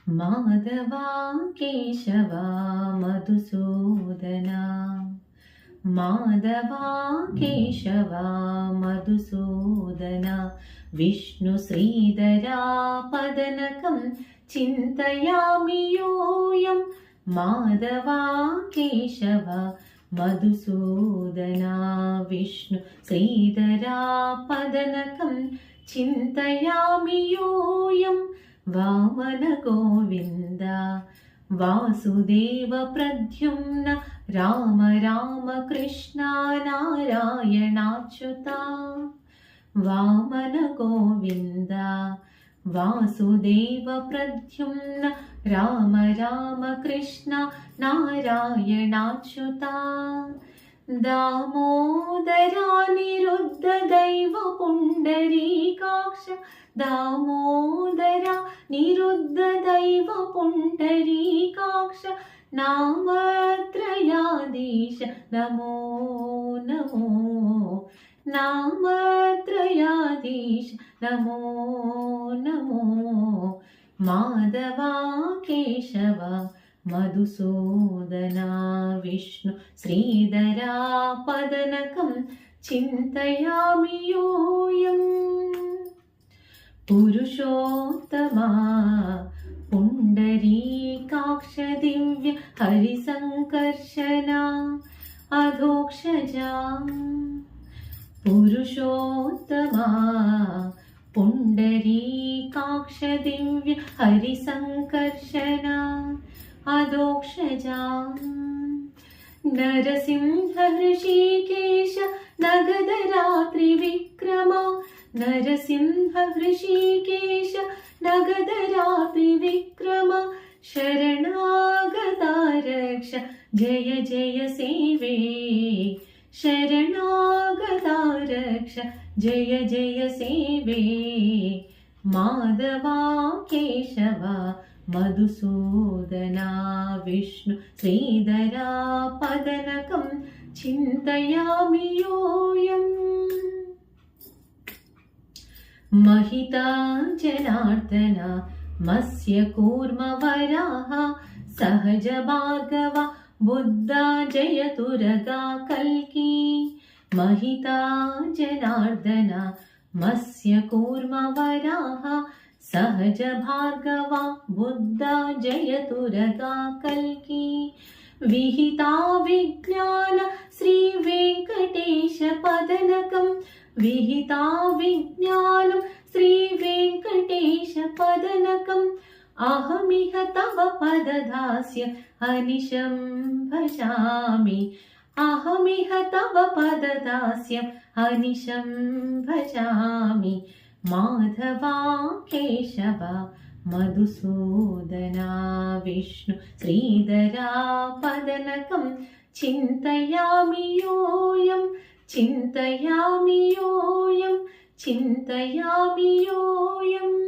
माधवा केशवा मधुसूदना माधवा केशवा मधुसूदना विष्णुश्रीधरा पदनकं चिन्तयामि योऽयं माधवा केशवा मधुसूदना विष्णुश्रीधरा पदनकं चिन्तयामि योऽयं वामन गोविन्द वासुदेव प्रद्युम्न राम राम कृष्ण नारायणाच्युता वामन गोविन्द वासुदेव प्रद्युम्न राम राम कृष्ण नारायणाच्युता दामोदरा निरुद्ध दैव पुण्डरीकाक्ष दामोदरा निरुद्ध दैव पुण्डरीकाक्ष नामत्रयाधीश नमो नमो नामत्रयाधीश नमो नमो माधवा केशवा मधुसूदना विष्णु श्रीधरा पदनकं चिन्तयामि योऽयम् पुरुषोत्तमा पुण्डरीकाक्ष दिव्य हरिसङ्कर्षना अधोक्षजा पुरुषोत्तमा पुण्डरीकाक्ष दिव्य हरिसङ्कर्षना अधोक्षजा नरसिंह हृषीकेश नगदरात्रिविक्रमा नरसिंह हृषीकेश नगदरात्रिविक्रम शरणागता रक्ष जय जय सेवे शरणागता रक्ष जय जय सेवे माधवा केशवा मधुसूदना विष्णु श्रीधरा पदनकं चिन्तयामि योऽयम् महिता जनार्दन मत्स्य कूर्म वराह सहज भार्गव बुद्धा जयतुरगा कल्की महिता जनार्दन मत्स्य कूर्म वराह सहज भार्गव बुद्धा जयतुरगा कल्की विहिता विज्ञान श्री वेंकटेश पदनकं विहिता विज्ञानं श्री वेंकटेश पदनकम् अहमिह तव पददास्य अनिशं भजामि अहमिह तव पददास्य अनिशं भजामि माधवा केशवा मधुसूदना विष्णु श्रीधरा पदनकं चिन्तयामि योऽयं चिन्तयामि योऽयं चिन्तयामि योऽयम्